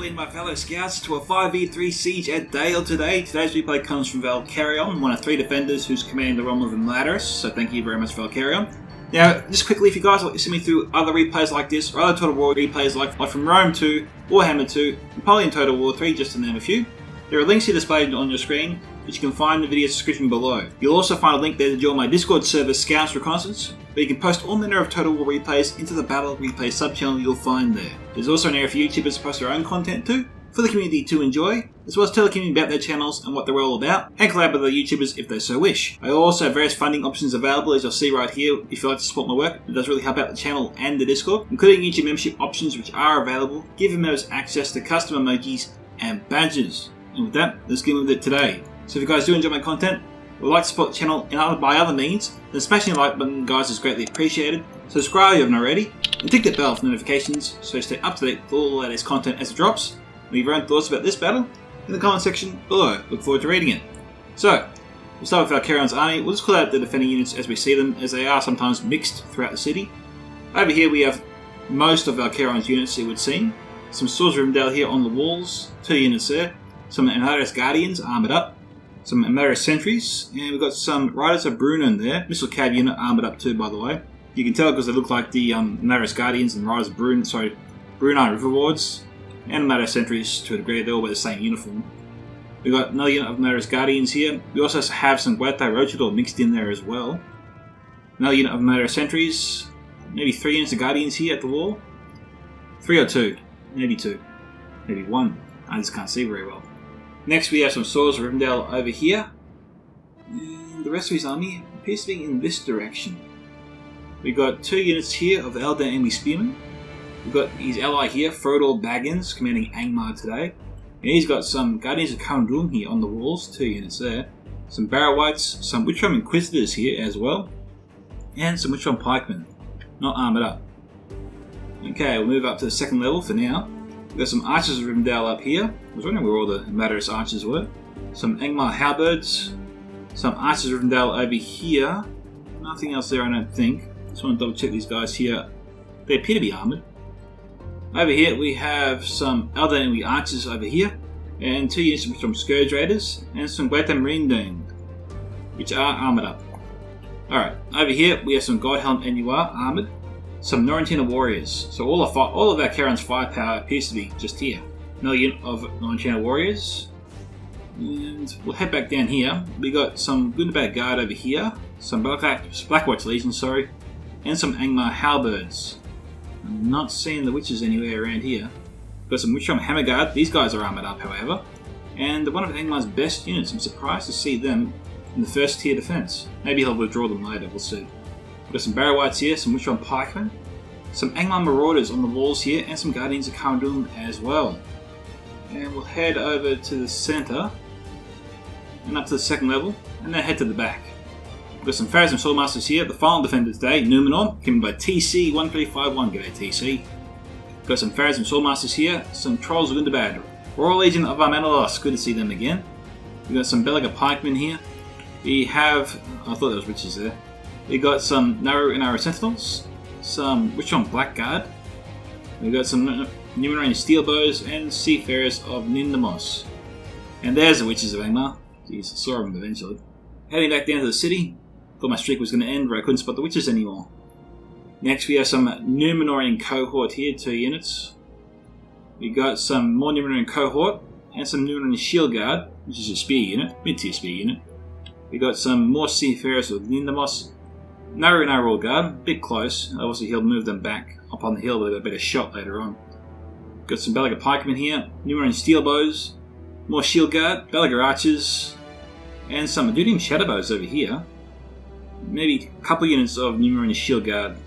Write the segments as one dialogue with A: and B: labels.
A: in my fellow scouts to a 5v3 siege at Dale today. Today's replay comes from Valcarion, one of 3 defenders who's commanding the realm of Imladris, so thank you very much, Valcarion. Now, just quickly, if you guys like to see me through other replays like this, or other Total War replays like from Rome 2, Warhammer 2, Napoleon Total War 3, just to name a few, there are links here displayed on your screen, which you can find in the video description below. You'll also find a link there to join my Discord server, Scouts Reconnaissance, where you can post all manner of Total War replays into the Battle Replay sub-channel you'll find there. There's also an area for YouTubers to post their own content too, for the community to enjoy, as well as tell the community about their channels and what they're all about, and collab with the YouTubers if they so wish. I also have various funding options available, as you'll see right here. If you'd like to support my work, it does really help out the channel and the Discord, including YouTube membership options which are available, giving members access to custom emojis and badges. And with that, let's get with it today. So if you guys do enjoy my content, or would like to support the channel by other means, then smashing the like button, guys, is greatly appreciated. Subscribe if you haven't already, and tick that bell for notifications so you stay up to date with all the latest content as it drops. Leave your own thoughts about this battle in the comment section below. Look forward to reading it. So, we'll start with Valcarion's army. We'll just call out the defending units as we see them, as they are sometimes mixed throughout the city. Over here we have most of Valcarion's units, it would seem. Some Swords of Rivendell here on the walls, 2 units there. Some Imladris Guardians armoured up. Some Imladris Sentries, and we've got some Riders of Rhun there. Missile Cab unit armoured up too, by the way. You can tell because they look like the Imladris Guardians and Riders of Rhun, Brunei River Wards. And Imladris Sentries to a degree, they all wear the same uniform. We've got another unit of Imladris Guardians here. We also have some Guate Rochador mixed in there as well. Another unit of Imladris Sentries. Maybe 3 units of Guardians here at the wall. 3 or 2. Maybe 2. Maybe 1. I just can't see very well. Next we have some Swords of Rivendell over here. And the rest of his army appears to be in this direction. We've got 2 units here of the Elder Enemy Spearmen. We've got his ally here, Frodoor Baggin, commanding Angmar today. And he's got some Guardians of Kharadron here on the walls, 2 units there. Some Barrow-wights, some Witchhelm Inquisitors here as well. And some Witchhelm Pikemen, not armoured up. Okay, we'll move up to the 2nd level for now. We've got some Archers of Rivendell up here. I was wondering where all the Imladris archers were. Some Angmar Halberds. Some Archers of Rivendell over here. Nothing else there, I don't think. Just want to double check these guys here. They appear to be armoured. Over here we have some Elder Enemy Archers over here, and 2 units from Scourge Raiders, and some Guate Marine, which are armoured up. Alright, over here we have some Godhelm Ennuar armoured, some Norentina Warriors. So all of Valcarion's firepower appears to be just here. Another unit of Norentina Warriors. And we'll head back down here. We got some Good and Bad Guard over here, some Blackwatch Legion, and some Angmar Halberds. I'm not seeing the witches anywhere around here. Got some Witchhelm Hammer Guard. These guys are armoured up, however. And one of Angmar's best units. I'm surprised to see them in the 1st tier defence. Maybe he'll withdraw them later, we'll see. Got some Barrow-wights here, some Witchhelm Pikemen, some Angmar Marauders on the walls here, and some Guardians of Kharadron as well. And we'll head over to the centre, and up to the 2nd level, and then head to the back. We've got some Pharaohs and Swordmasters here, the final defender today, Numenor, given by TC1351. G'day TC. Got some Pharaohs and Swordmasters here, some Trolls of Gundabad, Royal Legion of Armanelos, good to see them again. We've got some Belaga Pikemen here. We have, I thought there was witches there. We got some Narrow and Arrow Sentinels, some Witchhelm Blackguard. We've got some Numenorian Steel Bows and Seafarers of Nindamos. And there's the witches of Angmar. Jeez, I saw them eventually. Heading back down to the city. Thought my streak was going to end, but I couldn't spot the witches anymore. Next we have some Numenorian Cohort here, 2 units. We got some more Numenorian Cohort and some Numenorian Shield Guard, which is a spear unit, mid-tier spear unit. We got some more Seafarers with Nindamos. Narrow and Royal Guard, a bit close. Obviously he'll move them back up on the hill, but a better shot later on. Got some Belaga Pikemen here, Numenorian Steel Bows, more Shield Guard, Belaga Archers, and some Adudium Shadowbows over here. Maybe a couple units of Numenorian Shield Guard.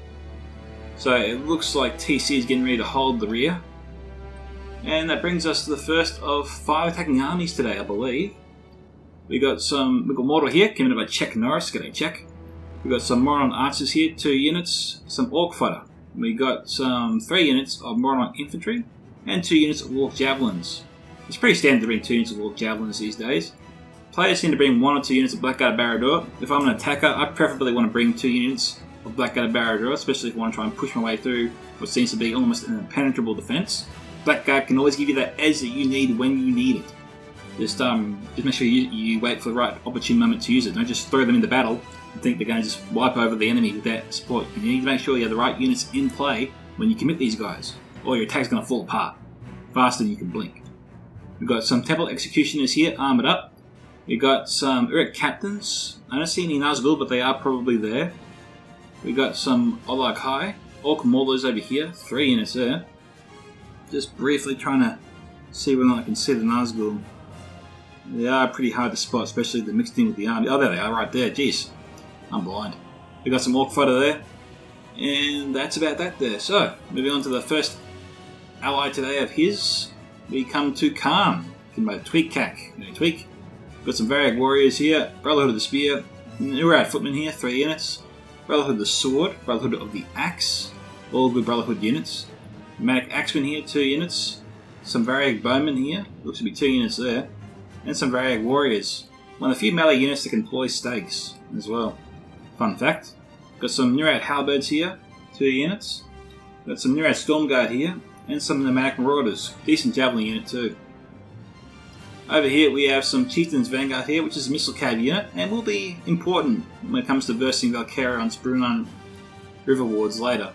A: So it looks like TC is getting ready to hold the rear. And that brings us to the first of 5 attacking armies today, I believe. We've got Mordor here, commanded by Czech Noris. G'day Czech. We've got some Moron Archers here, 2 units, some Orc Fighter. We got some 3 units of Moron Infantry, and 2 units of Orc Javelins. It's pretty standard to bring 2 units of Orc Javelins these days. Players seem to bring 1 or 2 units of Blackguard Barad-dûr. If I'm an attacker, I preferably want to bring 2 units of Blackguard Barad-dûr, especially if I want to try and push my way through what seems to be almost an impenetrable defence. Blackguard can always give you that edge that you need when you need it. Just make sure you wait for the right opportune moment to use it. Don't just throw them into battle and think they're going to just wipe over the enemy with that support. You need to make sure you have the right units in play when you commit these guys, or your attack's going to fall apart faster than you can blink. We've got some Temple Executioners here, armoured up. We've got some Uruk Captains. I don't see any Nazgul, but they are probably there. We've got some Olag High. Orc Maulers over here, 3 units there. Just briefly trying to see whether I can see the Nazgul. They are pretty hard to spot, especially the mixed in with the army. Oh, there they are, right there. Jeez, I'm blind. We've got some Orc Fodder there. And that's about that there. So, moving on to the first ally today of his. We come to Khan, by Tweakac. Tweak. Got some Variag Warriors here. Brotherhood of the Spear. Urad Footmen here, 3 units. Brotherhood of the Sword. Brotherhood of the Axe. All good Brotherhood units. Nomadic Axemen here, 2 units. Some Variag Bowmen here. Looks to be 2 units there. And some Variag Warriors. One of the few melee units that can deploy stakes as well. Fun fact. Got some Nurat Halberds here, 2 units. Got some Nurat Stormguard here. And some Nomadic Marauders. Decent Javelin unit too. Over here we have some Chieftain's Vanguard here, which is a missile cab unit, and will be important when it comes to versing Valcarion's Brunei River wards later.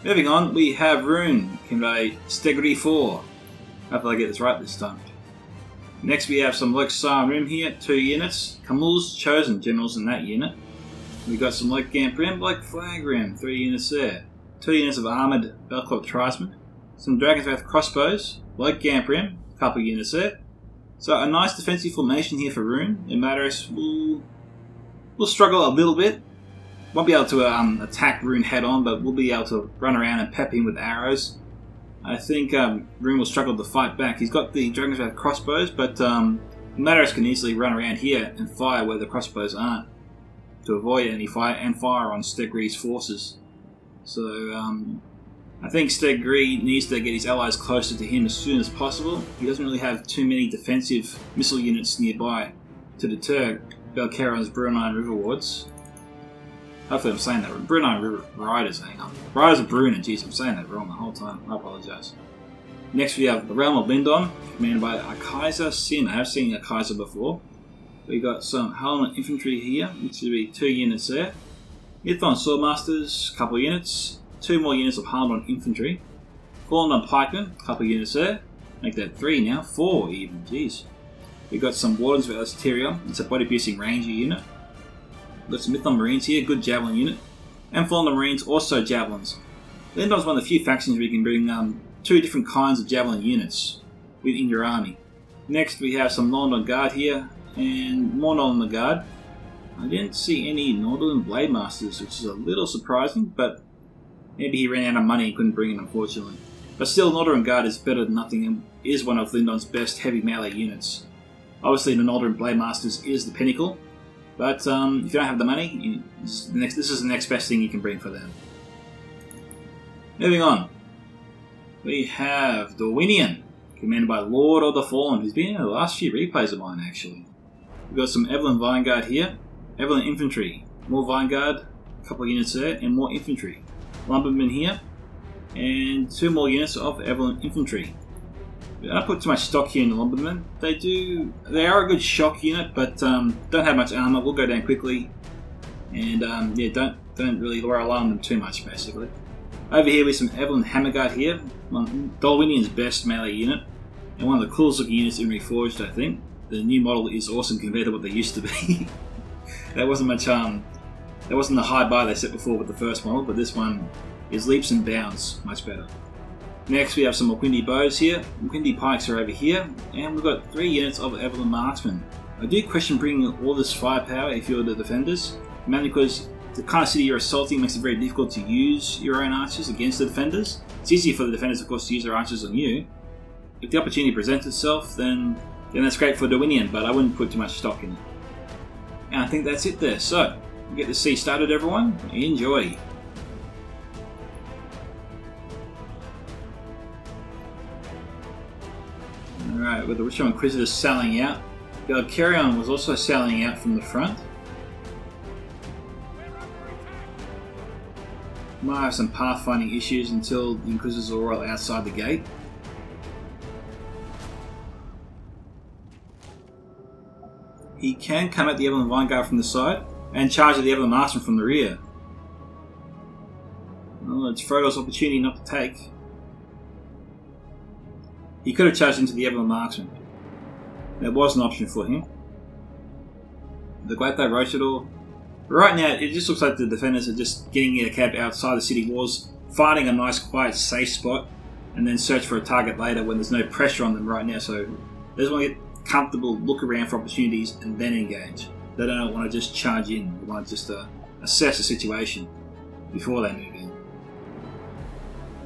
A: Moving on, we have Rhun, convey Stegri 4. Hopefully I get this right this time. Next we have some Lok Sar Rim here, 2 units. Kamul's chosen generals in that unit. We've got some Lok Gamp Rim, Lok Flag Rim, 3 units there. 2 units of armoured Belclop Tribesmen. Some Dragon's Wrath crossbows, Lok Gamp Rim, a couple of units there. So a nice defensive formation here for Rhun. Imladris will struggle a little bit. Won't be able to attack Rhun head on, but we'll be able to run around and pep him with arrows. I think Rhun will struggle to fight back. He's got the Dragon's Wrath crossbows, but Imladris can easily run around here and fire where the crossbows aren't to avoid any fire and fire on Stegri's forces. So I think Stegri needs to get his allies closer to him as soon as possible. He doesn't really have too many defensive missile units nearby to deter Valcarion's Brunei River wards. Hopefully I'm saying that. Brunei River Riders, hang on. Riders of Brunei, jeez, I'm saying that wrong the whole time. I apologise. Next we have the Realm of Lindon, commanded by a Kaiser Sin. I have seen a Kaiser before. We got some Helmet Infantry here, which will be 2 units there. Mython Swordmasters, couple of units. 2 more units of Harmon Infantry. Fallen on Pikemen, a couple of units there. Make that 3 now, 4 even, jeez. We've got some Wardens of Asterion, it's a body-piercing ranger unit. We've got some Mython Marines here, good Javelin unit. And Fallen Marines, also Javelins. Lindon's one of the few factions where you can bring 2 different kinds of Javelin units within your army. Next we have some Lindon Guard here, and more Lindon Guard. I didn't see any Northern Blade Masters, which is a little surprising, but maybe he ran out of money and couldn't bring it, unfortunately. But still, Northern Guard is better than nothing and is one of Lindon's best heavy melee units. Obviously, the Northern Blade Masters is the pinnacle, but if you don't have the money, this is the next best thing you can bring for them. Moving on, we have Dorwinion, commanded by Lord of the Fallen, who's been in the last few replays of mine, actually. We've got some Evelyn Vanguard here, Evelyn Infantry, more Vanguard, a couple of units there, and more Infantry. Lumbermen here, and 2 more units of Evelyn Infantry. I don't put too much stock here in the Lumbermen. They are a good shock unit, but don't have much armor. Will go down quickly, and yeah, don't really rely on them too much, basically. Over here with some Evelyn Hammerguard here, Dorwinion's best melee unit, and one of the coolest looking units in Reforged, I think. The new model is awesome compared to what they used to be. That wasn't much that wasn't the high bar they set before with the first model, but this one is leaps and bounds much better. Next we have some Moquindi Bows here, Moquindi Pikes are over here, and we've got 3 units of Evelyn Marksmen. I do question bringing all this firepower if you're the defenders, mainly because the kind of city you're assaulting makes it very difficult to use your own archers against the defenders. It's easier for the defenders, of course, to use their archers on you. If the opportunity presents itself, then that's great for Dorwinion, but I wouldn't put too much stock in it. And I think that's it there. So, we'll get the siege started, everyone. Enjoy. Alright, with the Ritual Inquisitors sailing out, Valcarion was also sailing out from the front. Might have some pathfinding issues until the Inquisitors are all outside the gate. He can come at the Evelyn Vanguard from the side and charge at the Evelyn Marksman from the rear. Well, it's Frodoor's opportunity not to take. He could have charged into the Evelyn Marksman. There was an option for him. The Great Day Rochador. Right now, it just looks like the defenders are just getting their camp outside the city walls, finding a nice, quiet, safe spot, and then search for a target later when there's no pressure on them right now. So they just want to get comfortable, look around for opportunities, and then engage. They don't want to just charge in. They want to just assess the situation before they move in.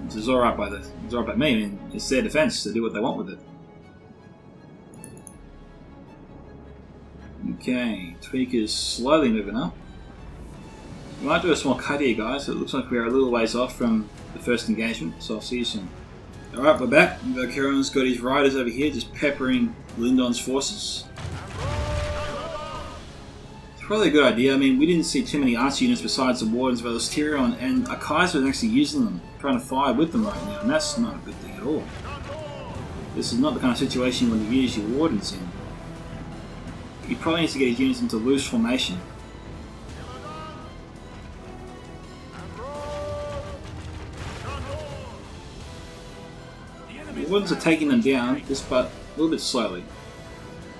A: Which is alright by me. I mean, it's their defense to do what they want with it. Okay, Tweakac's slowly moving up. We might do a small cut here, guys. It looks like we're a little ways off from the first engagement, so I'll see you soon. Alright, we're back. Valcarion's got his riders over here just peppering Lindon's forces. It's probably a good idea. I mean, we didn't see too many archer units besides the Wardens of Valcarion, and a Kaiser is actually using them, trying to fire with them right now, and that's not a good thing at all. This is not the kind of situation you want to use your Wardens in. He probably needs to get his units into loose formation. The Wardens are taking them down, just but a little bit slowly.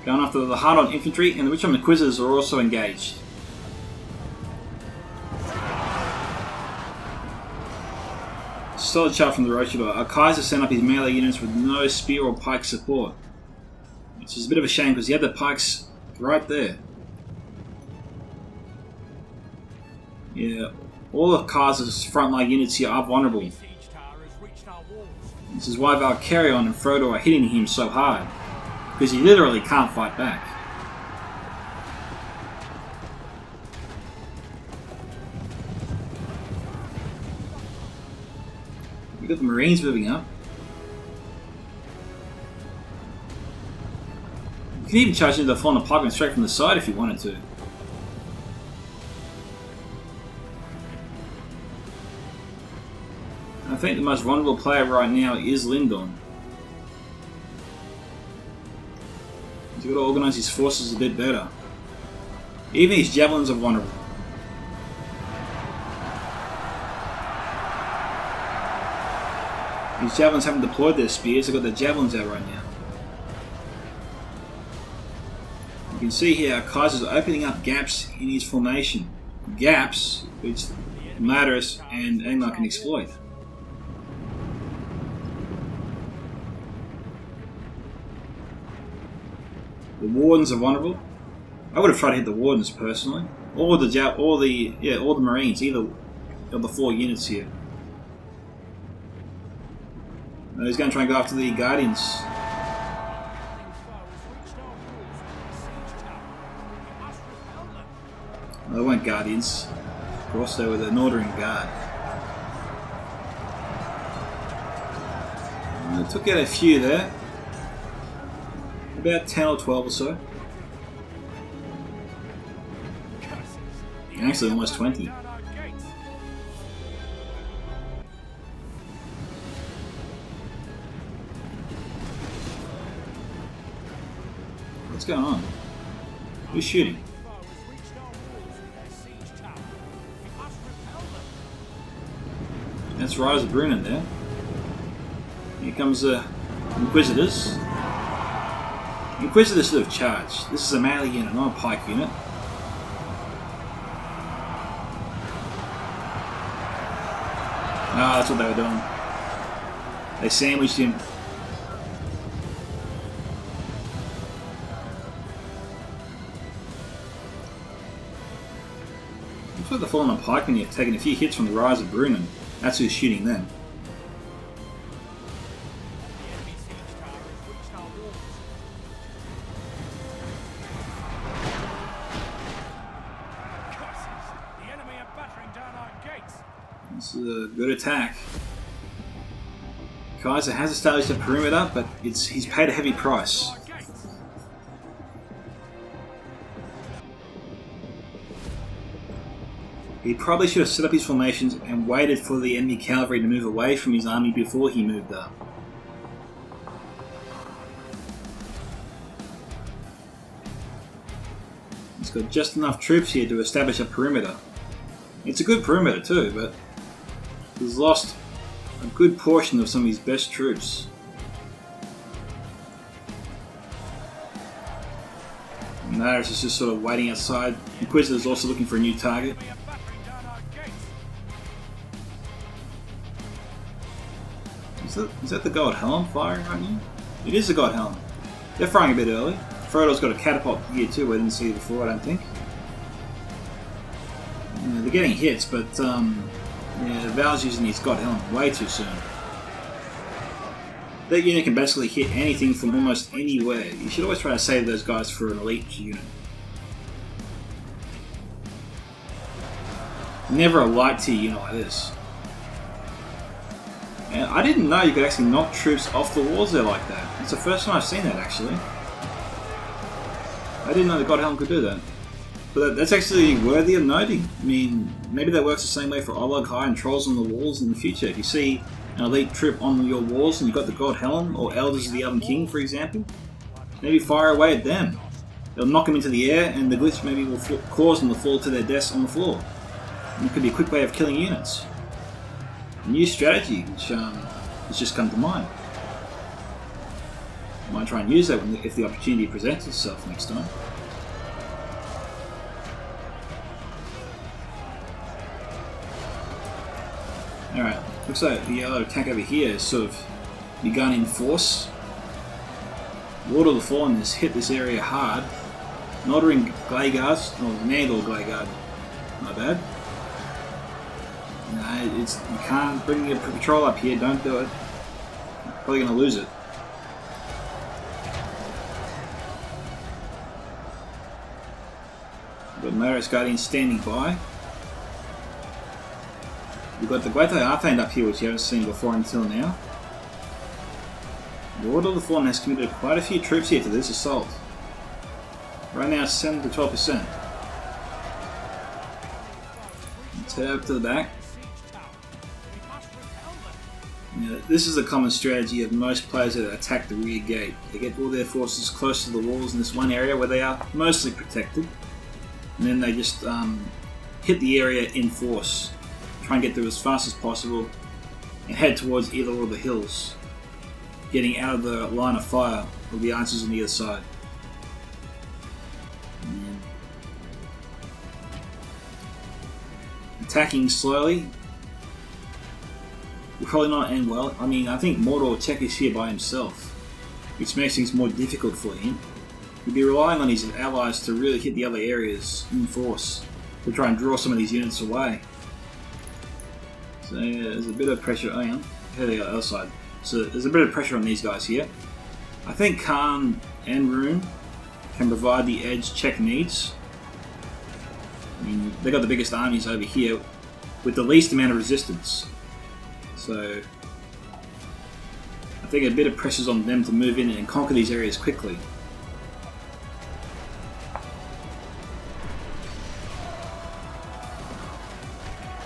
A: Going after the hard-on infantry, and the Witch-on Inquisitors are also engaged. Solid shot from the Rochador. Our Kaiser sent up his melee units with no spear or pike support. Which is a bit of a shame because he had the pikes right there. Yeah, all of Kaiser's frontline units here are vulnerable. This is why Valcarion and Frodoor are hitting him so hard. Because he literally can't fight back. We've got the Marines moving up. You can even charge into the fallen pikemen straight from the side if you wanted to. I think the most vulnerable player right now is Lindon. He's got to organise his forces a bit better. Even his javelins are vulnerable. His javelins haven't deployed their spears, they've got their javelins out right now. You can see here our Kaiser's opening up gaps in his formation. Gaps which Imladris and Angmar can exploit. The Wardens are vulnerable. I would have tried to hit the Wardens personally, or the Marines, either of the 4 units here. He's going to try and go after the Guardians. No, they weren't Guardians. Of course, they were the Northern Guard. And they took out a few there. About 10 or 12 or so. Actually, almost 20. What's going on? Who's shooting? That's Rise of Rhun there. Here comes the Inquisitors. Inquisitors should have charged. This is a melee unit, not a pike unit. Ah, that's what they were doing. They sandwiched him. Looks like the fallen pikemen have taken a few hits from the Rise of Rhun, and that's who's shooting them. This is a good attack. Kaiser has established a perimeter, but he's paid a heavy price. He probably should have set up his formations and waited for the enemy cavalry to move away from his army before he moved up. He's got just enough troops here to establish a perimeter. It's a good perimeter too, but he's lost a good portion of some of his best troops. Noris is just sort of waiting outside. Inquisitor's also looking for a new target. Is that the God Helm firing right now? It is the God Helm. They're firing a bit early. Frodoor's got a catapult here too, I didn't see it before, I don't think. Yeah, they're getting hits, but yeah, Val's using his God Helm way too soon. That unit can basically hit anything from almost anywhere. You should always try to save those guys for an elite unit. Never a light tier unit like this. And I didn't know you could actually knock troops off the walls there like that. It's the first time I've seen that actually. I didn't know the God Helm could do that. But that's actually worthy of noting. I mean, maybe that works the same way for Olog High and Trolls on the walls in the future. If you see an elite troop on your walls and you've got the God Helm or Elders of the Elven King, for example, maybe fire away at them. They'll knock them into the air and the glitch maybe will cause them to fall to their deaths on the floor. And it could be a quick way of killing units. A new strategy which has just come to mind. I might try and use that if the opportunity presents itself next time. Alright, looks like the yellow attack over here has sort of begun in force. Lord of the Fallen has hit this area hard. Nordring Glayguard, or Nandor Glayguard, my bad. No, you can't bring your patrol up here, don't do it. You're probably going to lose it. We've got Noris Guardian standing by. We've got the Great Arthane up here, which you haven't seen before until now. Lord of the Fallen has committed quite a few troops here to this assault. Right now, 7 to 12%. Let's head over to the back. Now, this is a common strategy of most players that attack the rear gate. They get all their forces close to the walls in this one area where they are mostly protected. And then they just hit the area in force. Try and get through as fast as possible and head towards either of the hills, getting out of the line of fire of the archers on the other side. And attacking slowly will probably not end well. I mean, I think Mordor Czech is here by himself, which makes things more difficult for him. He'll be relying on his allies to really hit the other areas in force to try and draw some of these units away. So yeah, there's a bit of pressure. Oh, yeah, here they are, the other side. So there's a bit of pressure on these guys here. I think Khan and Rhun can provide the edge Czech needs. I mean, they got the biggest armies over here with the least amount of resistance. So I think a bit of pressure's on them to move in and conquer these areas quickly.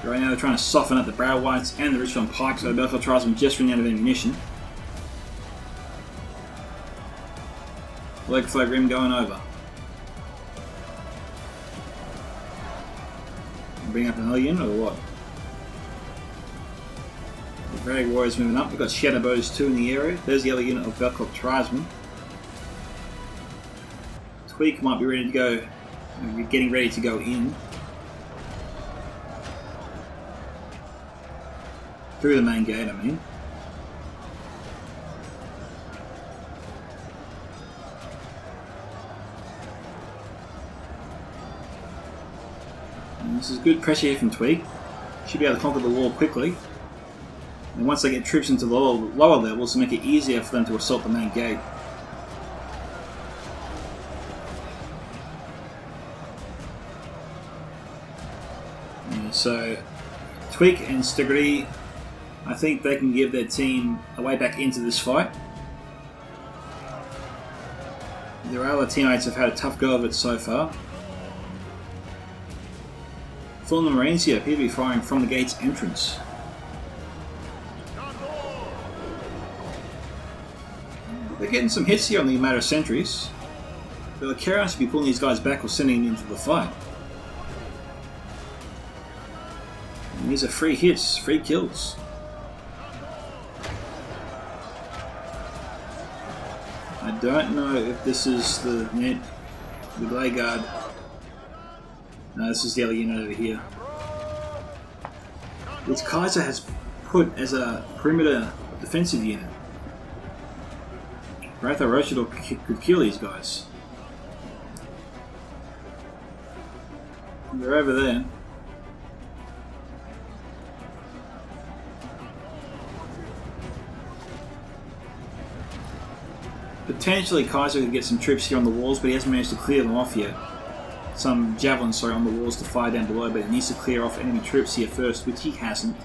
A: Right now they're trying to soften up the Brow Whites and the Richmond Pikes, so Belfort Tribesmen just running out of ammunition. Leg Flag Rim going over. Bring up another unit or what? The Drag Warriors moving up. We've got Shadow Bows 2 in the area. There's the other unit of Belfort Tribesmen. Tweak might be ready to go, getting ready to go in. Through the main gate, I mean. And this is good pressure here from Tweak. Should be able to conquer the wall quickly. And once they get troops into the lower levels, to make it easier for them to assault the main gate. Yeah, so Tweak and Stigri, I think they can give their team a way back into this fight. Their other teammates have had a tough go of it so far. Fallen Marines here appear to be firing from the gate's entrance. They're getting some hits here on the Imladris sentries. Valcarion should be pulling these guys back or sending them into the fight. And these are free hits, free kills. I don't know if this is the Blade Guard. No, this is the other unit over here. Which Kaiser has put as a perimeter defensive unit. Wrath or Rochador could kill these guys. They're over there. Potentially Kaiser could get some troops here on the walls, but he hasn't managed to clear them off yet. Some javelins, sorry, on the walls to fire down below, but he needs to clear off enemy troops here first, which he hasn't.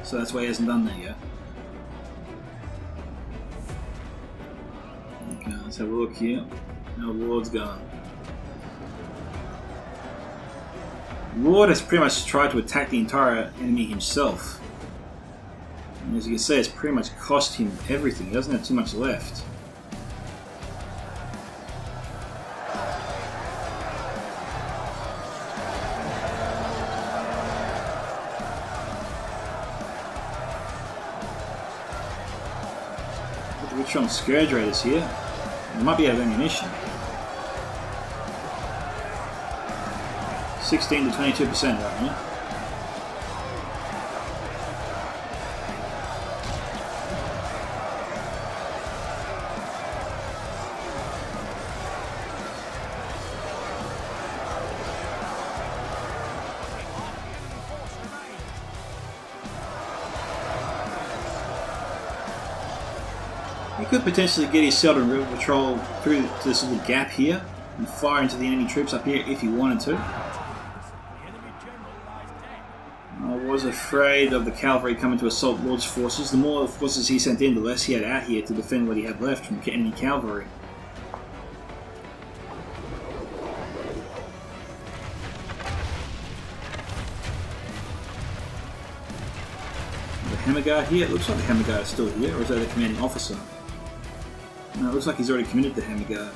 A: So that's why he hasn't done that yet. Okay, let's have a look here. How Lord's going. Lord has pretty much tried to attack the entire enemy himself. And as you can see, it's pretty much cost him everything. He doesn't have too much left. Which on Scourge Raiders here. They might be out of ammunition. 16 to 22% right now. You could potentially get his Seldon River Patrol through to this little gap here and fire into the enemy troops up here if he wanted to. I was afraid of the cavalry coming to assault Lord's forces. The more forces he sent in, the less he had out here to defend what he had left from enemy cavalry. The Hammer Guard here. It looks like the Hammer Guard is still here, or is that the commanding officer? No, it looks like he's already committed the Hammer Guard.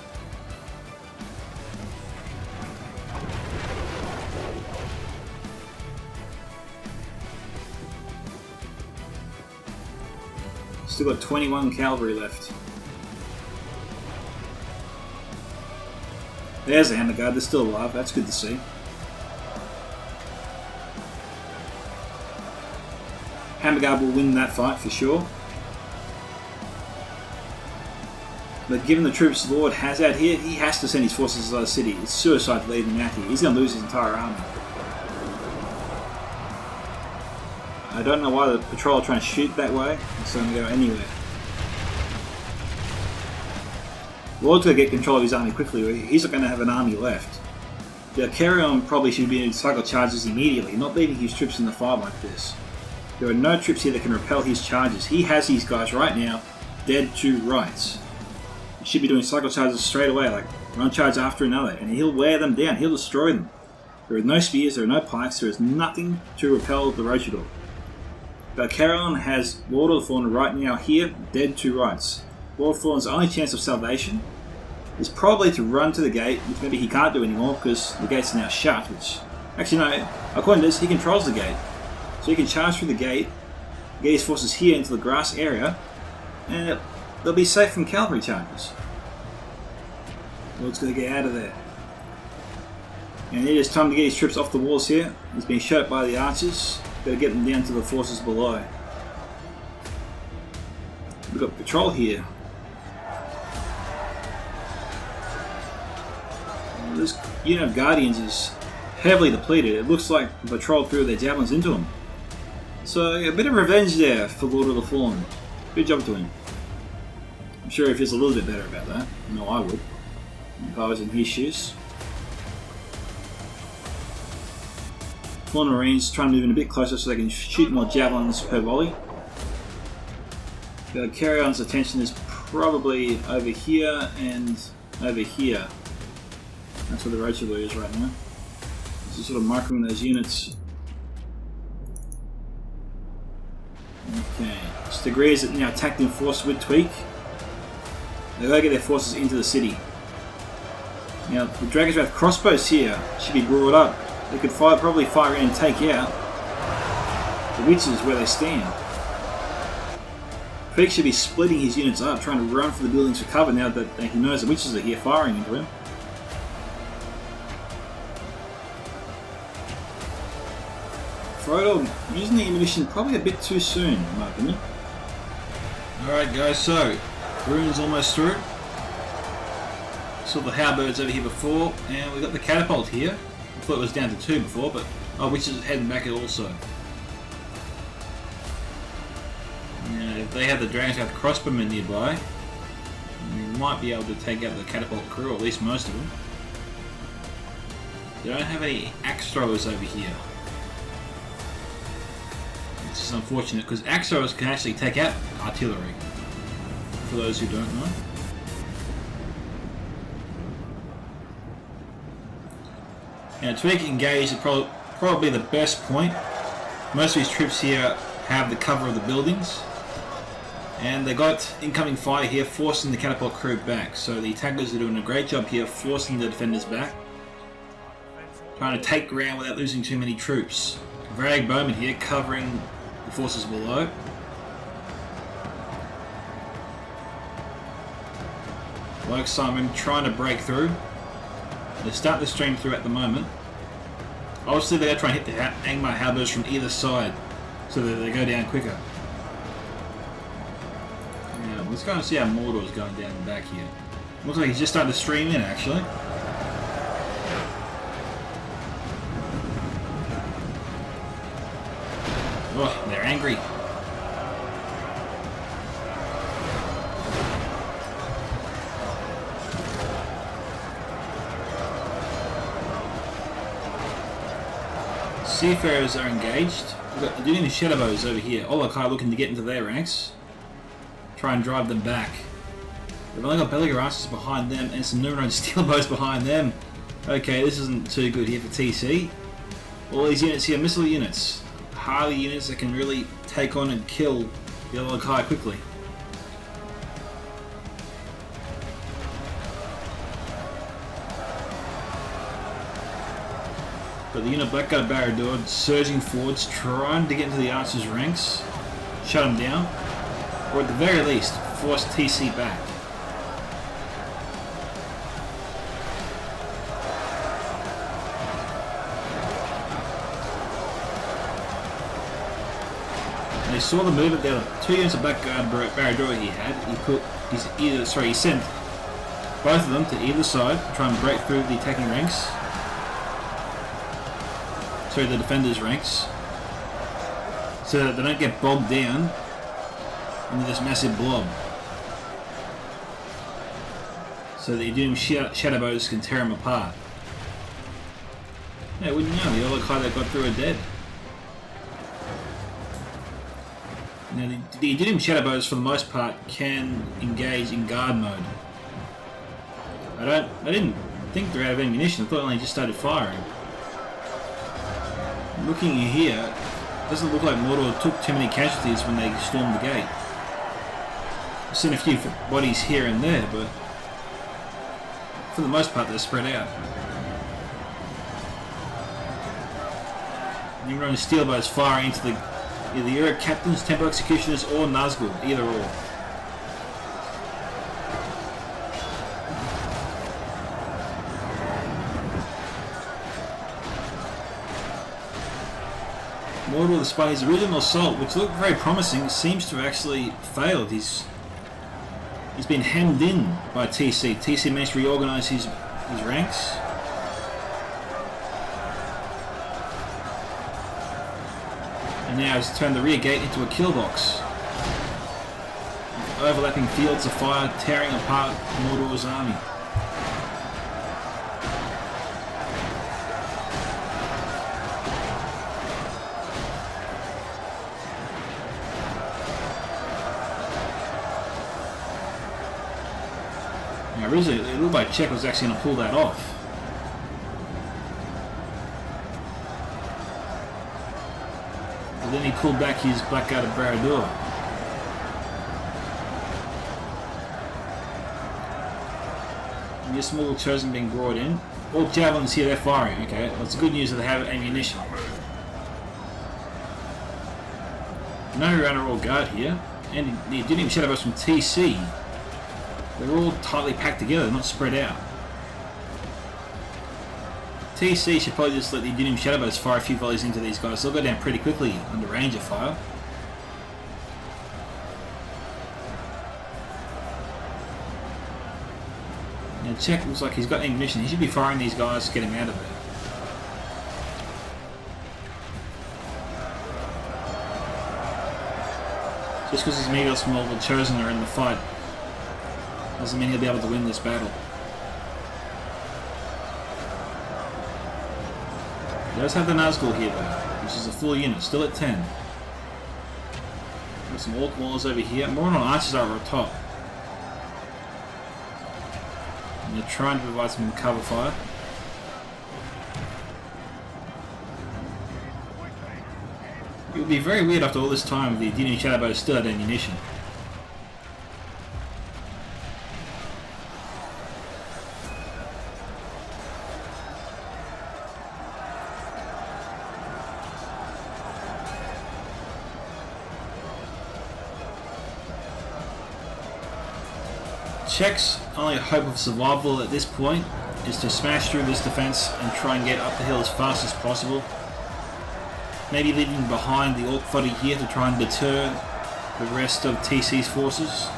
A: Still got 21 cavalry left. There's the Hammer Guard, they're still alive, that's good to see. Hammer Guard will win that fight for sure. But given the troops Lord has out here, he has to send his forces to the city. It's suicide to leave them out here. He's going to lose his entire army. I don't know why the patrol are trying to shoot that way. It's going to go anywhere. Lord's going to get control of his army quickly. He's not going to have an army left. Valcarion probably should be doing cycle charges immediately, not leaving his troops in the fight like this. There are no troops here that can repel his charges. He has these guys right now dead to rights. He should be doing cycle charges straight away, like one charge after another, and he'll wear them down, he'll destroy them. There are no spears, there are no pikes, there is nothing to repel the Rochador. Valcarion has Lord of the Fallen right now here, dead to rights. Lord of the Fallen's only chance of salvation is probably to run to the gate, which maybe he can't do anymore because the gate's now shut, which... Actually no, according to this, he controls the gate. So he can charge through the gate, get his forces here into the grass area, and they'll be safe from cavalry charges. Lord's going to get out of there. And it is time to get his troops off the walls here. He's being shot by the archers. Got to get them down to the forces below. We've got patrol here. This unit of Guardians is heavily depleted. It looks like the patrol threw their javelins into him. So a bit of revenge there for Lord of the Fallen. Good job to him. I'm sure he feels a little bit better about that. I know I would, if I was in his shoes. Fallen Marines trying to move in a bit closer so they can shoot more javelins per volley. Valcarion's attention is probably over here and over here. That's where the Rochador is right now. Just sort of marking those units. Okay, disgrace is now attacked in force with Tweak. They've got to get their forces into the city. Now, the Dragon's Wrath crossbows here should be brought up. They could probably fire in and take out the witches where they stand. Tweakac should be splitting his units up, trying to run for the buildings for cover now that he knows the witches are here firing into him. Frodoor using the ammunition probably a bit too soon, in my opinion. Alright guys, so Rhun's almost through. Saw the halberds over here before, and we got the catapult here. I thought it was down to 2 before, but witches are heading back also. Now, if they have the Dragon's Wrath crossbowmen nearby, we might be able to take out the catapult crew, or at least most of them. They don't have any axe throwers over here. This is unfortunate, because axe throwers can actually take out artillery, for those who don't know. Now, Tweakac engaged is probably the best point. Most of his troops here have the cover of the buildings, and they got incoming fire here, forcing the catapult crew back. So the attackers are doing a great job here, forcing the defenders back, trying to take ground without losing too many troops. Varag bowmen here covering the forces below. Like Simon trying to break through. They start the stream through at the moment. Obviously they're going to try and hit the Angmar halberds from either side so that they go down quicker. Yeah, let's go and see how Mordor is going down the back here. Looks like he's just started to stream in actually. Oh, they're angry. Seafarers are engaged. We've got the Dorwinion Shadowbows over here. Olokai looking to get into their ranks. Try and drive them back. They've only got Belligerasses behind them and some Numenor Steelbows behind them. Okay, this isn't too good here for TC. All these units here, missile units. Hardy units that can really take on and kill the Olokai quickly. But the unit Blackguard Barad-dûr surging forwards, trying to get into the archers' ranks, shut them down, or at the very least, force TC back. And they saw the movement. There were 2 units of Blackguard Barad-dûr he had. He sent both of them to either side to try and break through the attacking ranks. Sorry, the defenders' ranks, so that they don't get bogged down into this massive blob. So that your Shadowbows can tear them apart. Yeah, wouldn't you know, the Olokai that got through are dead. Now, the Doom Shadowbows, for the most part, can engage in guard mode. I didn't think they're out of ammunition. I thought they only just started firing. Looking here, it doesn't look like Mordor took too many casualties when they stormed the gate. I've seen a few bodies here and there, but for the most part they're spread out. You run Steelbows fire into either the Uruk Captains, Temple Executioners, or Nazgûl, either or. Mordor, despite his original assault, which looked very promising, seems to have actually failed. He's been hemmed in by TC. TC managed to reorganise his ranks. And now he's turned the rear gate into a kill box. With overlapping fields of fire tearing apart Mordor's army. Originally, it looked like Czech was actually going to pull that off. But then he pulled back his Blackguard Barad-dûr. And your small chosen being brought in. All javelins here, they're firing. Okay, well, it's good news that they have ammunition. No runner or guard here. And the Didn't shadow us from TC. They're all tightly packed together, not spread out. TC should probably just let the Didn't shadow us fire a few volleys into these guys. They'll go down pretty quickly under range of fire. Now Czech looks like he's got ammunition. He should be firing these guys to get him out of there. Just because his Megos from the Chosen are in the fight doesn't mean he'll be able to win this battle. He does have the Nazgul here though, which is a full unit, still at 10. Got some Orc Wallers over here. More on archers are on top. And they're trying to provide some cover fire. It would be very weird after all this time if the Didn't Shadowbow still had ammunition. Czech's only hope of survival at this point is to smash through this defense and try and get up the hill as fast as possible. Maybe leaving behind the Orc fodder here to try and deter the rest of TC's forces.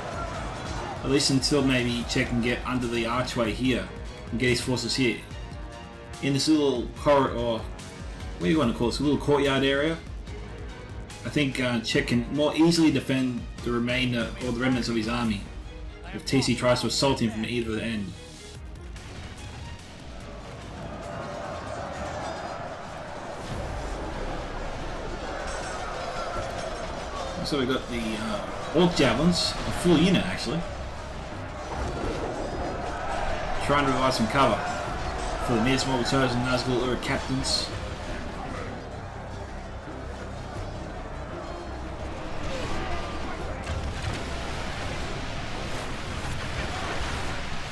A: At least until maybe Czech can get under the archway here and get his forces here. In this little corridor, or what do you want to call this, a little courtyard area. I think Czech can more easily defend the remainder or the remnants of his army if TC tries to assault him from either end. So we've got the Orc Javelins, a full unit actually, trying to provide some cover for the Near Small Chosen Nazgul Ur captains.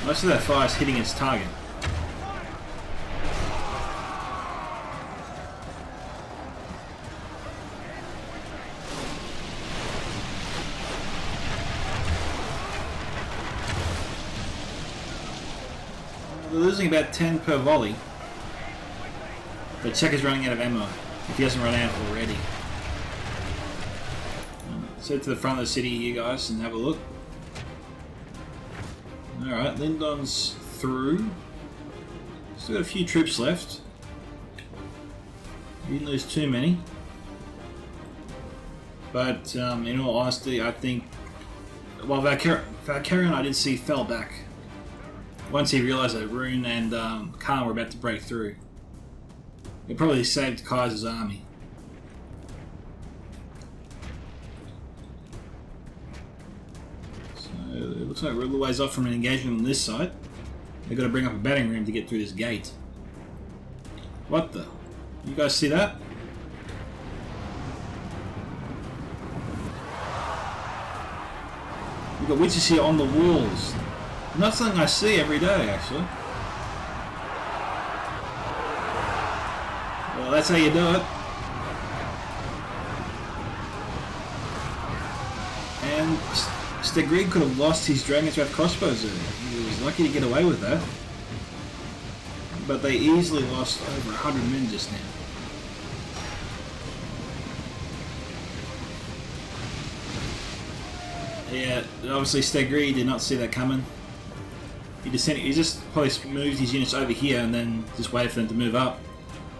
A: Most of that fire is hitting its target. We're losing about 10 per volley, but Czech is running out of ammo, if he hasn't run out already. Let's head to the front of the city here, guys, and have a look. Alright, Lindon's through. Still got a few troops left. We didn't lose too many. But in all honesty, I think... Well, Valcarion I did see fell back once he realised that Rhun and Khan were about to break through. It probably saved Kaiser's army. It looks like we're a little ways off from an engagement on this side. They've got to bring up a batting ram to get through this gate. What the? You guys see that? We've got witches here on the walls. Not something I see every day, actually. Well, that's how you do it. And Stegrig could have lost his Dragon's Wrath crossbows there. He was lucky to get away with that. But they easily lost over 100 men just now. Yeah, obviously Stegrig did not see that coming. He just probably moved his units over here and then just waited for them to move up,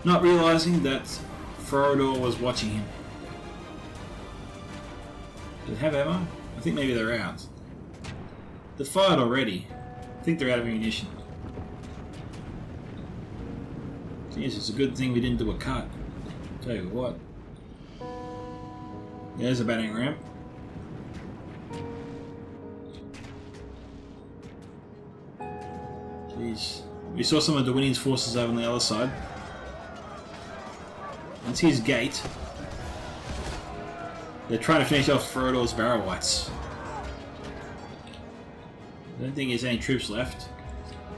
A: not realising that Frodoor was watching him. Do they have ammo? I think maybe they're out. They're fired already. I think they're out of ammunition. Jeez, it's a good thing we didn't do a cut. Tell you what. There's a battering ram. Jeez. We saw some of Dorwinion's forces over on the other side. That's his gate. They're trying to finish off Frodoor's barrow whites. I don't think there's any troops left.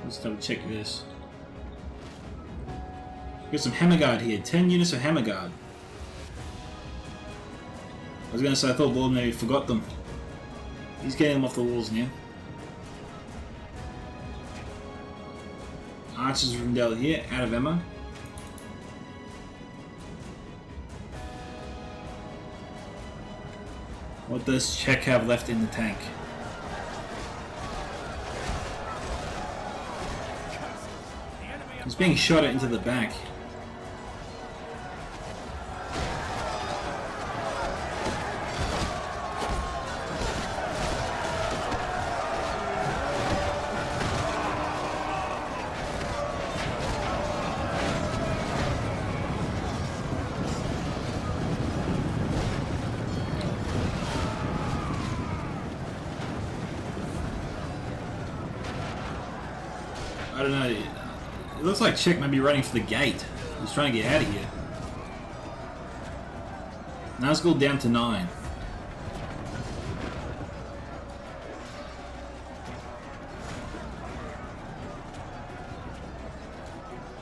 A: Let's double check this. Got some Hammer Guard here. 10 units of Hammer Guard. I was going to say, I thought Lord maybe forgot them. He's getting them off the walls now. Archers from Dell here, out of ammo. What does Czech have left in the tank? He's being shot at into the back. I don't know. It looks like Czech might be running for the gate. He's trying to get out of here. Now it's gone down to 9.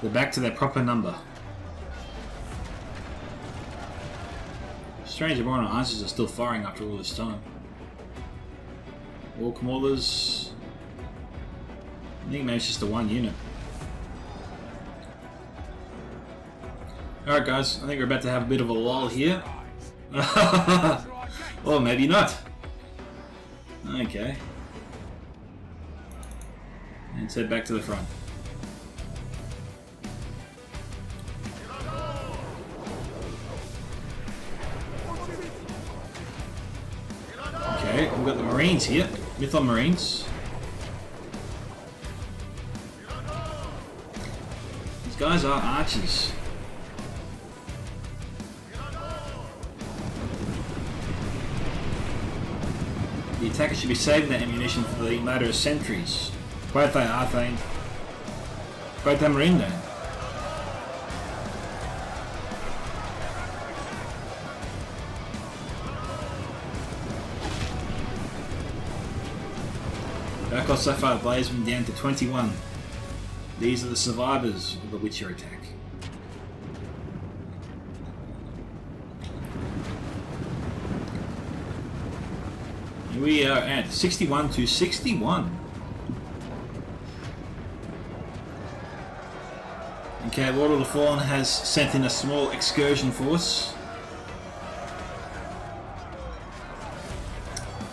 A: They're back to their proper number. Strange that more archers are still firing after all this time. Walk Maulers. I think maybe it's just the one unit. Alright guys, I think we're about to have a bit of a lull here. Or maybe not. Okay. Let's head back to the front. Okay, we've got the Marines here. Mython Marines. These guys are archers. The attacker should be saving that ammunition for the Imladris sentries. Both are Arthane. Both are Lindon. Back Sapphire Blaze went down to 21. These are the survivors of the Witcher attack. We are at 61 to 61. Okay, Lord of the Fallen has sent in a small excursion force.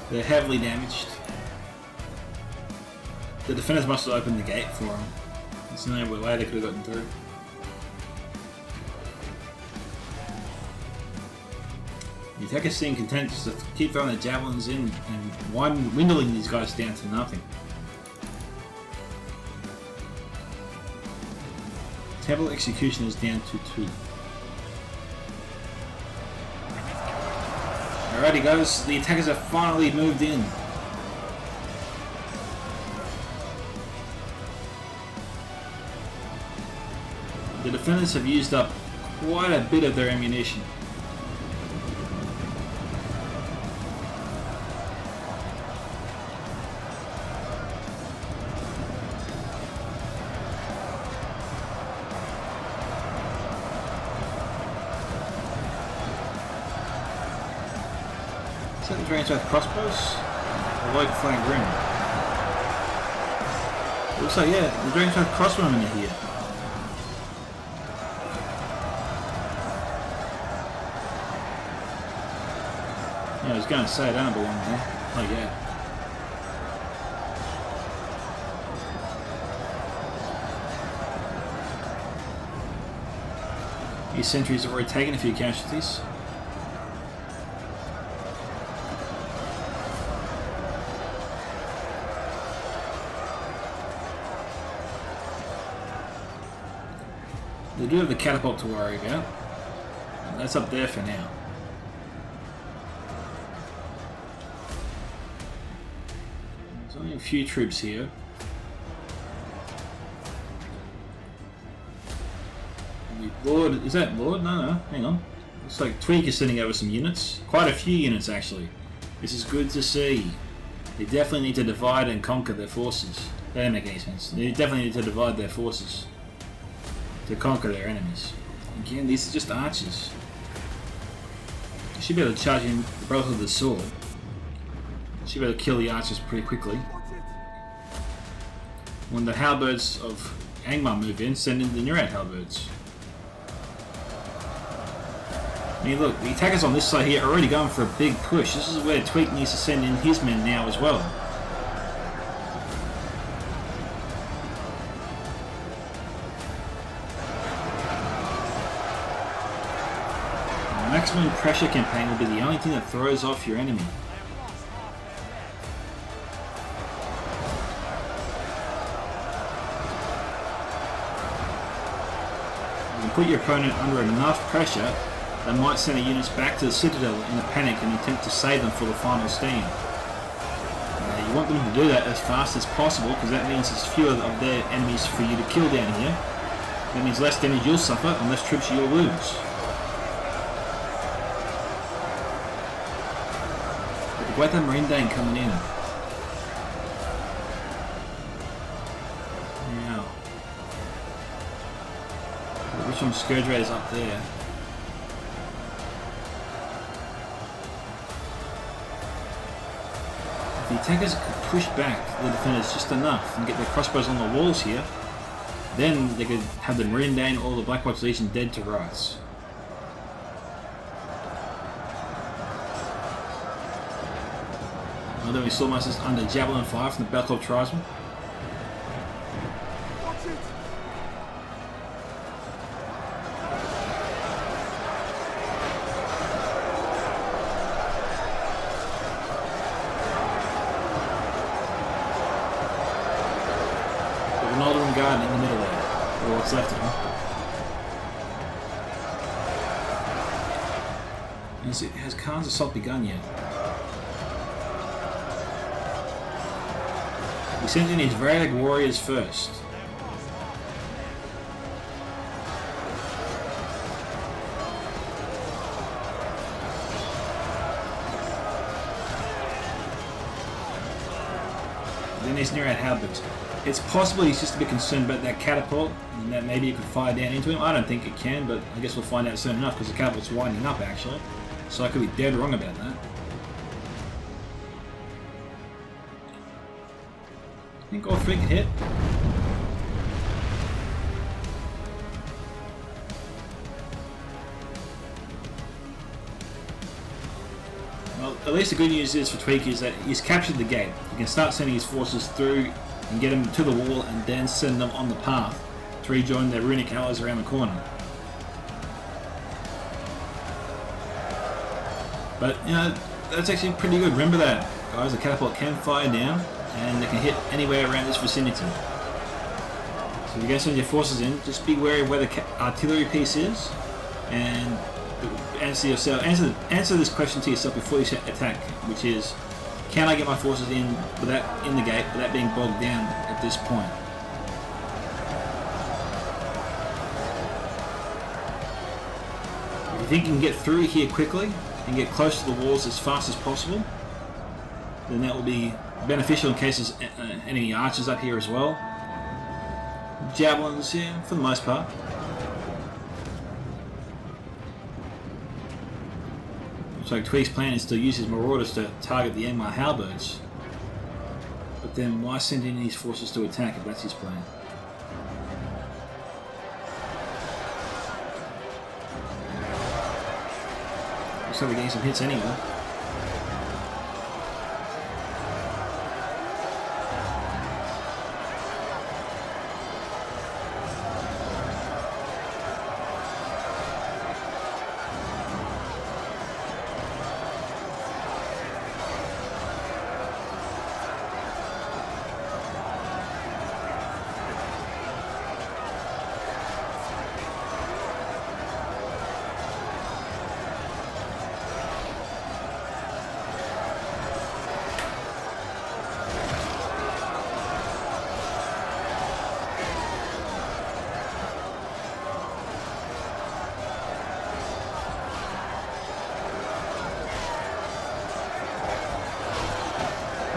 A: They're heavily damaged. The defenders must have opened the gate for them. There's no way they could have gotten through. The attackers seem content just to keep throwing the javelins in and dwindling these guys down to nothing. Temple execution is down to 2. Alrighty guys, the attackers have finally moved in. The defenders have used up quite a bit of their ammunition. Is that the range with crossbows? Or like flying grim? It looks like, yeah, the range with crossbowmen in here. Yeah, I was going to say, I don't belong there. Oh yeah. These sentries have already taken a few casualties. They do have the catapult to worry about. That's up there for now. There's only a few troops here. Lord, is that Lord? No, hang on. Looks like Tweakac is sending over some units. Quite a few units actually. This is good to see. They definitely need to divide and conquer their forces. That didn't make any sense. They definitely need to divide their forces to conquer their enemies. Again, these are just archers. You should be able to charge in both with the sword. You should be able to kill the archers pretty quickly. When the halberds of Angmar move in, send in the Nurat halberds. I mean, look, the attackers on this side here are already going for a big push. This is where Tweak needs to send in his men now as well. The maximum pressure campaign will be the only thing that throws off your enemy. You can put your opponent under enough pressure that might send the units back to the citadel in a panic and attempt to save them for the final stand. You want them to do that as fast as possible because that means there's fewer of their enemies for you to kill down here. That means less damage you'll suffer and less troops you'll lose. Wait that Marine Dane coming in. Now. Which one? Scourge Raiders up there. If the attackers could push back the defenders just enough and get their crossbows on the walls here, then they could have the Marine Dane or the Black Watch Legion dead to rights. Then we saw myself under javelin fire from the Battle Tribesmen. With an Alderman Guard in the middle there, or what's left of him. Has Khan's assault begun yet? He sends in his Varag warriors first. Then he's near at halberds. It's possible he's just a bit concerned about that catapult and that maybe it could fire down into him. I don't think it can, but I guess we'll find out soon enough because the catapult's winding up actually. So I could be dead wrong about that. I think all three can hit. Well, at least the good news is for Tweak is that he's captured the gate. He can start sending his forces through and get them to the wall and then send them on the path to rejoin their runic allies around the corner. But, you know, that's actually pretty good. Remember that, guys. The catapult can fire down and they can hit anywhere around this vicinity. So if you're going to send your forces in, just be wary of where the artillery piece is and answer this question to yourself before you attack, which is, can I get my forces in the gate without being bogged down at this point? If you think you can get through here quickly and get close to the walls as fast as possible, then that will be beneficial in case there's enemy archers up here as well. Javelins here, for the most part. So Tweak's plan is to use his marauders to target the Angmar halberds. But then why send in these forces to attack if that's his plan? Looks like we're getting some hits anyway.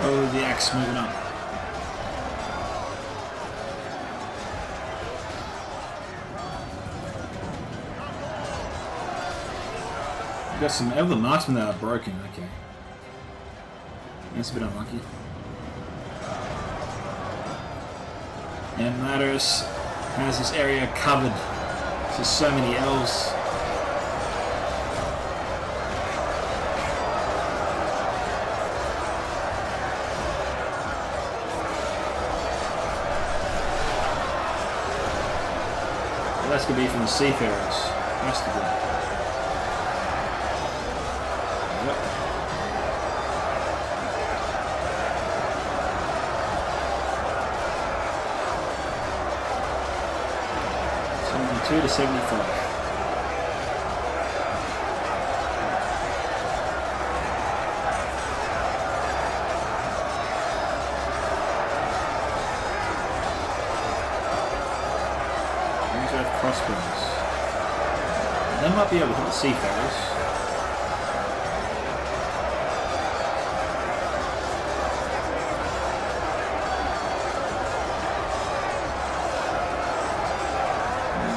A: Oh, the axe moving up.
B: got some of the marksmen that are broken, okay. That's a bit unlucky. And Imladris has this area covered. There's so many elves. Well, that's going to be from the seafarers. Has to be. Yep. 72 to 75. Crossbows. They might be able to hit the seafarers.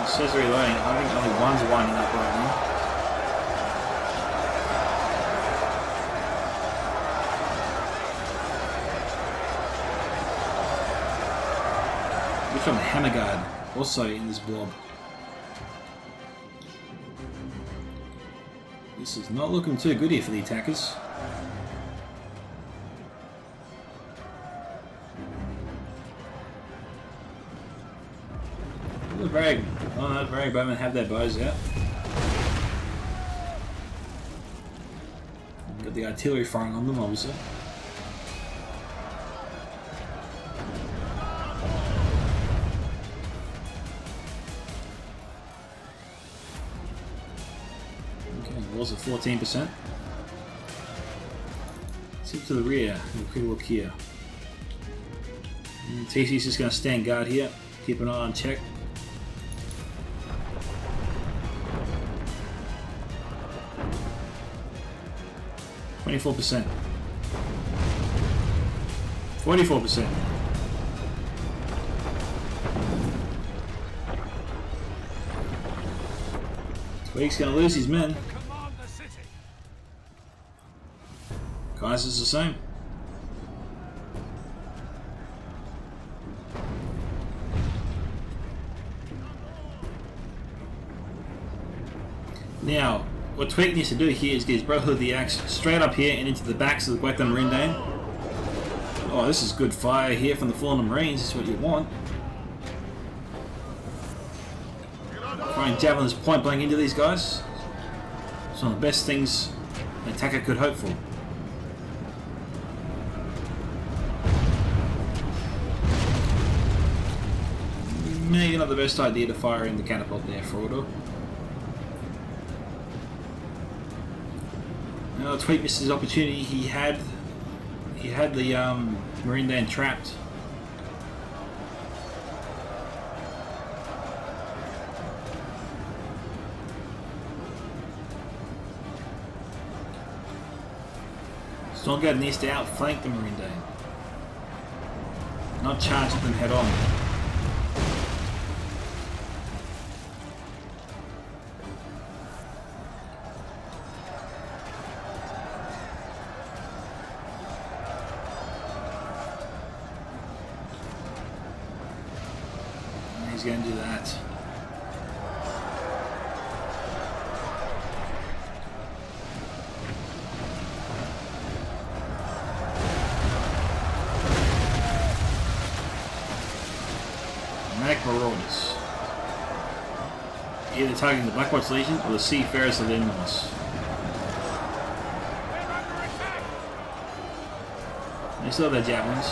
B: It says reloading. I think only one's winding up right now. Which one? The Hammer Guard. Also in this blob. This is not looking too good here for the attackers. The Varag bowmen have their bows out. Got the artillery firing on them, obviously. Walls at 14%. Let's to the rear. Have a quick look here. TC's just going to stand guard here. Keep an eye on Czech. %. 44%. Tweak's going to lose his men. Kaiser's the same. Now, what Tweak needs to do here is get his Brotherhood of the Axe straight up here and into the backs of the Baggin and Lindon. Oh, this is good fire here from the Fallen Marines. This is what you want. Throwing javelins point blank into these guys. It's one of the best things an attacker could hope for. Maybe not the best idea to fire in the catapult there, Frodoor. Now Tweak missed his opportunity. He had the Marine Dan trapped. Stormguard needs to outflank the Marine Dan, not charge at them head on. He's going to do that. Marauders. Either targeting the Blackwatch Legion or the Seafarers of Noris. They still have their javelins.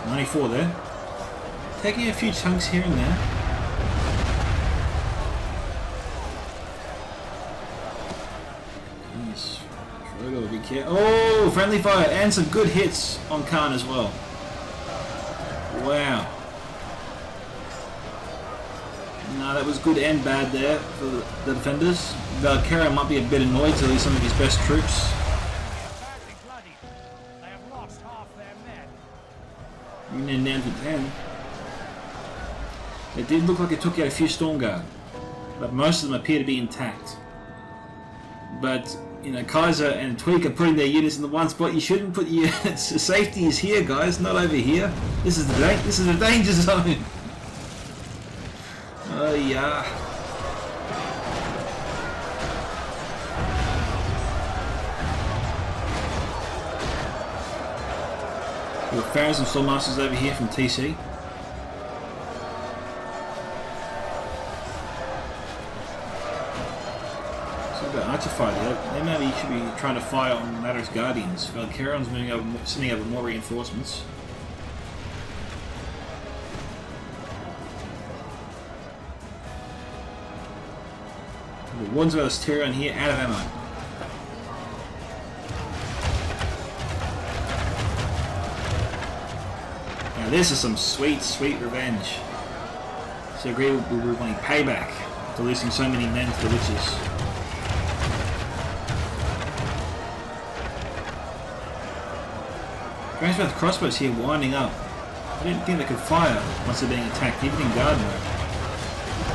B: .94 there. Taking a few chunks here and there. Yes. Frodoor, be careful. Oh, friendly fire and some good hits on Khan as well. Wow. No, that was good and bad there for the defenders. Valcarion might be a bit annoyed to lose some of his best troops. And then down to 10. It did look like it took out a few Storm Guard, but most of them appear to be intact. But, you know, Kaiser and Tweak are putting their units in the one spot you shouldn't put your units. Safety is here, guys, not over here. This is the danger zone. Oh yeah. We've got Pharaohs and Stormmasters over here from TC. Archer fire there. They maybe should be trying to fire on Imladris Guardians. Valcarion's moving over, sending over more reinforcements. The ones about this Tyrion here out of ammo. Now this is some sweet, sweet revenge. So I agree we're wanting payback for losing so many men to the witches. Grandsmith crossbows here winding up. I didn't think they could fire once they're being attacked, even in guard mode.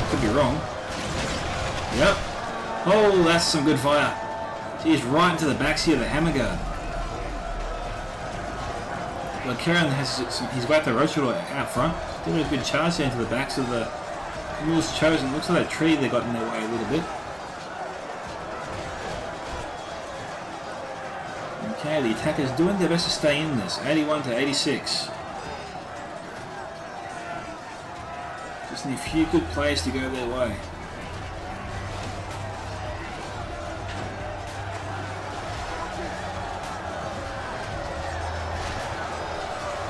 B: Could be wrong. Yep. Oh, that's some good fire. She's right into the backs here of the hammer guard. Valcarion has his Watha Rochador out front. Doing a good charge there into the backs of the Rules Chosen. Looks like that tree they got in their way a little bit. Okay, the attackers doing their best to stay in this. 81 to 86. Just need a few good plays to go their way.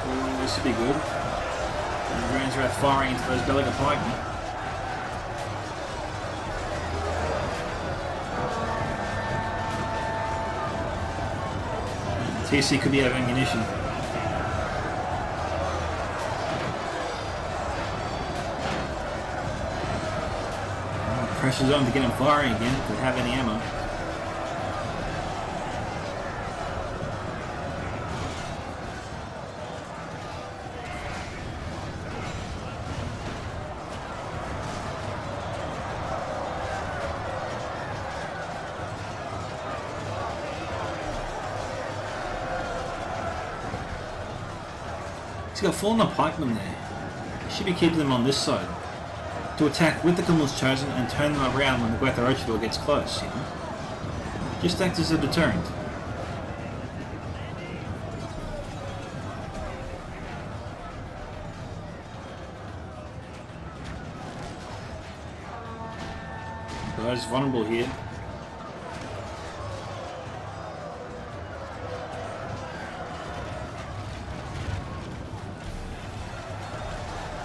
B: Ooh, this should be good. And Ransrath firing into those Belliger pikemen. TC could be out of ammunition. Pressure's on to get him firing again if they have any ammo. He's got fallen on pikemen there. Should be keeping them on this side to attack with the Kumul's Chosen and turn them around when the Watha Rochador gets close, you know. Just act as a deterrent. Guys vulnerable here.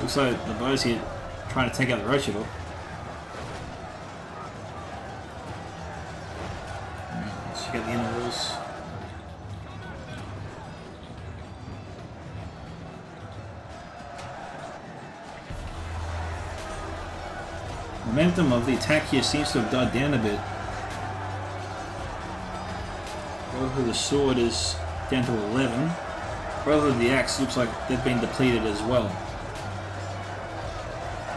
B: Looks like the bows here trying to take out the Rochador. Should get the inner walls. Momentum of the attack here seems to have died down a bit. Brotherhood of the Sword is down to 11. Brotherhood of the Axe looks like they've been depleted as well.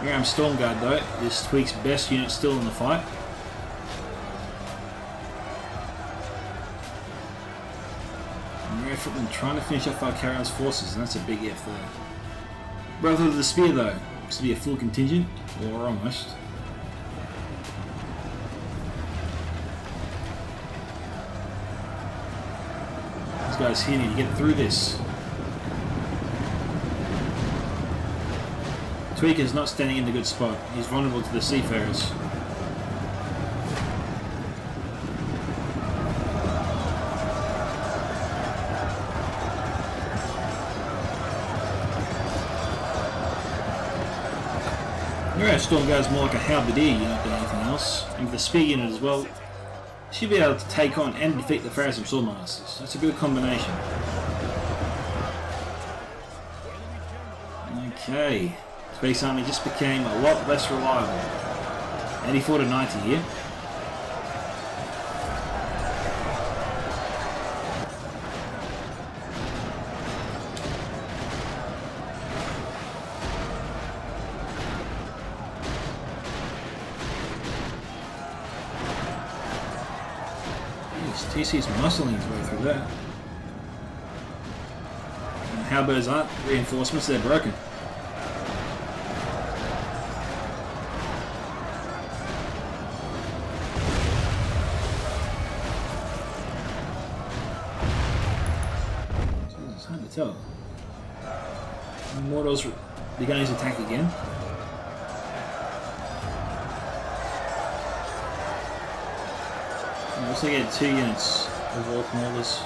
B: Miram Stormguard though is Tweak's best unit still in the fight. Miram Footman trying to finish off Valcarion's forces, and that's a big F there. Brotherhood of the Spear though looks to be a full contingent, or almost. These guys here need to get through this. Tweak is not standing in a good spot. He's vulnerable to the Seafarers. Your Storm goes more like a halberdier unit than anything else. And with the spear unit as well, should be able to take on and defeat the Pharaohs and Swordmasters. That's a good combination. Okay. Tweak's army just became a lot less reliable. 84 to 90 here. TC's muscling his way through that. And halberds aren't reinforcements, they're broken. It's hard to tell. Mordor's beginning his attack again. I also get 2 units of Orc Maulers.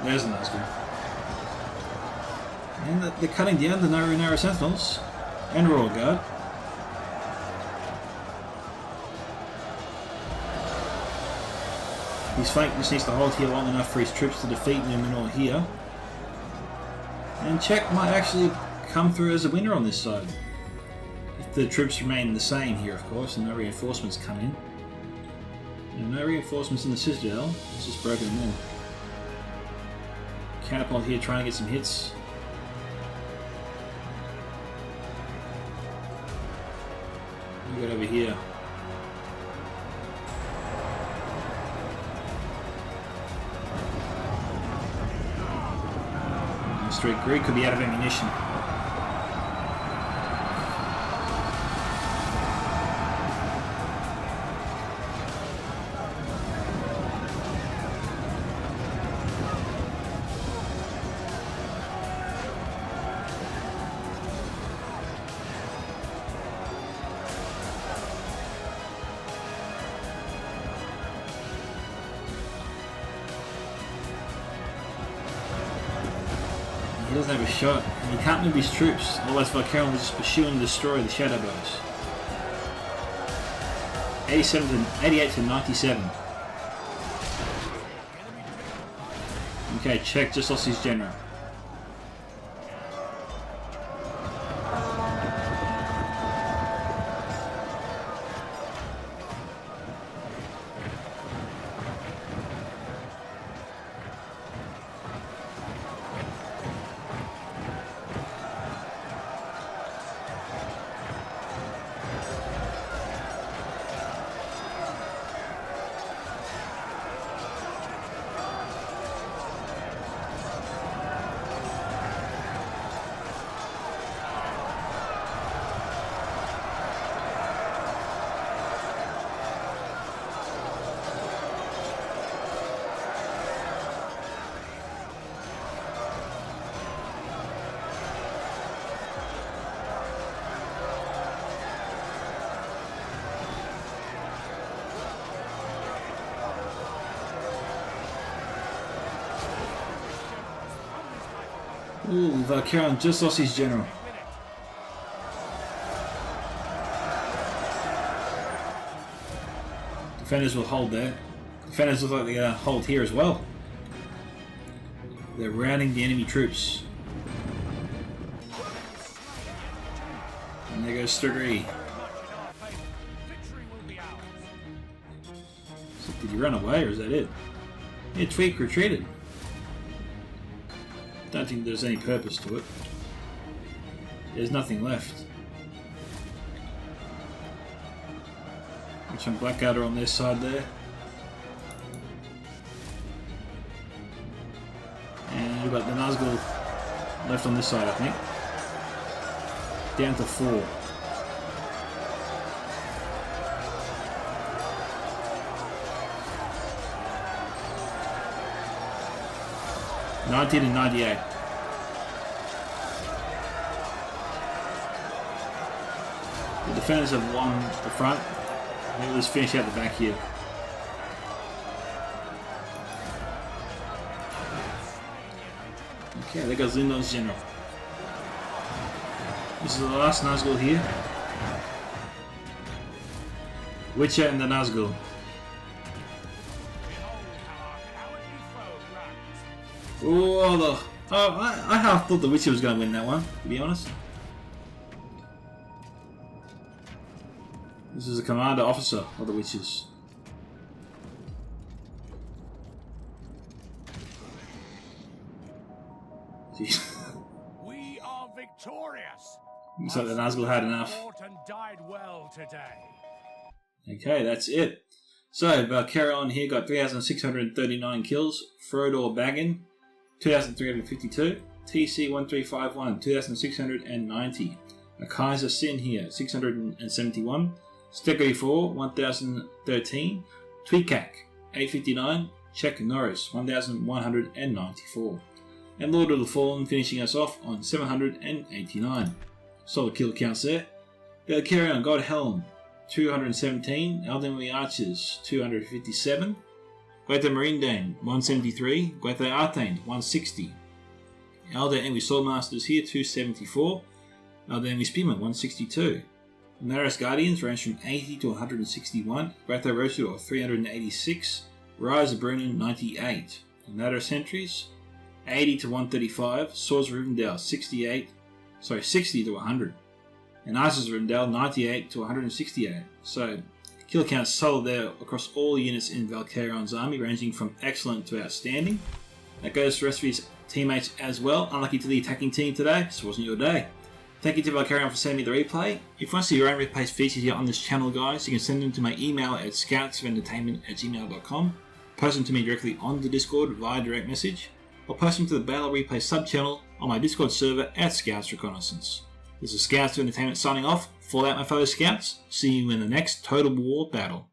B: There's a nice one. And they're cutting down the Narrow Sentinels and Royal Guard. His flank just needs to hold here long enough for his troops to defeat Numenor here. And Czech might actually come through as a winner on this side. If the troops remain the same here, of course, and no reinforcements come in. And no reinforcements in the Citadel, it's just broken in. Catapult here trying to get some hits. We got over here. Street Greek could be out of ammunition. He doesn't have a shot, and he can't move his troops, otherwise Valcarion will just pursue and destroy the shadow bows. 88 to 97. Okay, Czech just lost his general. Ooh, Valcarion just lost his general. Defenders will hold there. Defenders look like they're going to hold here as well. They're rounding the enemy troops. And there goes Sturgry. So did he run away or is that it? Yeah, Tweak retreated. Don't think there's any purpose to it. There's nothing left. Some Blackguard are on their side there. And we've got the Nazgul left on this side, I think. Down to 4. and 98. The defenders have won the front. Maybe let's finish out the back here. Okay, there goes Lindon's general. This is the last Nazgul here. Witcher and the Nazgul. Oh, I half thought the Witcher was going to win that one, to be honest. This is a commander officer of the Witches. Jeez.
C: We are victorious.
B: Looks like the Nazgul had enough.
C: Fought and died well today.
B: Okay, that's it. So, Valcarion here got 3,639 kills. Frodoor Baggin, 2,352. TC1351, 2,690. A Kaiser Sin here, 671. Stegory 4, 1,013. Tweakac, 859. Czech Noris, 1,194. And Lord of the Fallen finishing us off on 789. Solid kill counts there. Valcarion Godhelm, 217. Eldenly Archers, 257. Guetha Marindane, 173. Guetha Arthane, 160. Elder Envy Swordmasters here, 274. Elder Envy Spearmen, 162. Numenor Guardians range from 80 to 161. Guetha Rotudor, 386. Rise of Brunin, 98. Numenor Sentries, 80 to 135. Swords of Rivendell, 60 to 100. And Archers of Rivendell, 98 to 168. So, kill count solid there across all units in Valcarion's army, ranging from excellent to outstanding. That goes for the rest of his teammates as well. Unlucky to the attacking team today, just wasn't your day. Thank you to Valcarion for sending me the replay. If you want to see your own replays featured here on this channel, guys, you can send them to my email at scoutsofentertainment@gmail.com, post them to me directly on the Discord via direct message, or post them to the Battle Replay sub-channel on my Discord server at Scouts Reconnaissance. This is Scouts of Entertainment signing off. Fall out, my fellow Scouts. See you in the next Total War battle.